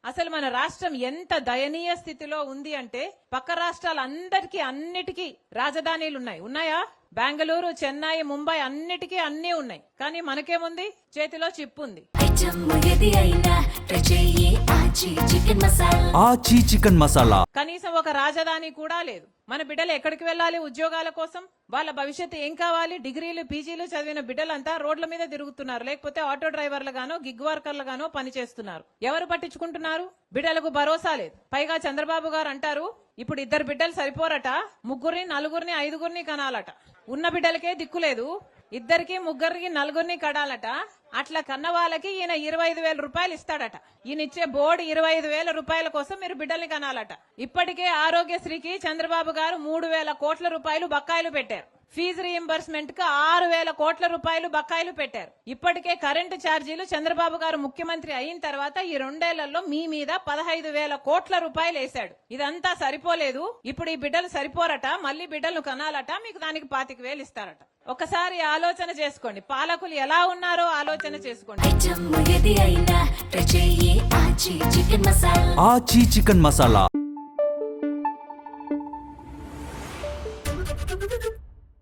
అసలు మన రాష్ట్రం ఎంత దయనీయ స్థితిలో ఉంది అంటే పక్క రాష్ట్రాలందరికీ అన్నిటికీ రాజధానీలు ఉన్నాయా? బెంగళూరు, చెన్నై, ముంబై అన్నిటికీ అన్నీ ఉన్నాయి. కానీ మనకేముంది? చేతిలో చిప్ ఉంది. చికెన్ మసాలా కనీసం ఒక రాజధాని కూడా లేదు. మన బిడ్డలు ఎక్కడికి వెళ్ళాలి ఉద్యోగాల కోసం? వాళ్ళ భవిష్యత్తు ఏం కావాలి? డిగ్రీలు, పీజీలు చదివిన బిడ్డలంతా రోడ్ల మీద తిరుగుతున్నారు, లేకపోతే ఆటో డ్రైవర్లు గానో గిగ్ వర్కర్లు గానో పనిచేస్తున్నారు. ఎవరు పట్టించుకుంటున్నారు? బిడ్డలకు భరోసా లేదు. పైగా చంద్రబాబు గారు అంటారు ఇప్పుడు 2 బిడ్డలు సరిపోరట, 3, 4, 5 కనాలట. ఉన్న బిడ్డలకే దిక్కులేదు, 2, 3, 4 కడాలట. అట్లా కన్న వాళ్ళకి ఈయన 25,000 రూపాయలు ఇస్తాడట. ఈయన ఇచ్చే బోర్డు 25,000 రూపాయల కోసం మీరు బిడ్డల్ని కనాలట. ఇప్పటికే ఆరోగ్యశ్రీకి చంద్రబాబు గారు 3,000 కోట్ల రూపాయలు బకాయిలు పెట్టారు. ఫీజు రీఎంబర్స్మెంట్ కు 6,000 కోట్ల రూపాయలు బకాయిలు పెట్టారు. ఇప్పటికే కరెంటు ఛార్జీలు చంద్రబాబు గారు ముఖ్యమంత్రి అయిన తర్వాత ఈ 2 ఏళ్లలో మీ మీద 15,000 కోట్ల రూపాయలు వేశాడు. ఇదంతా సరిపోలేదు, ఇప్పుడు ఈ బిడ్డలు సరిపోరట, మళ్ళీ బిడ్డలు కనాలట, మీకు దానికి 25,000 ఇస్తారట. ఒకసారి ఆలోచన చేసుకోండి, పాలకులు ఎలా ఉన్నారో ఆలోచన చేసుకోండి. చికెన్ మసాలా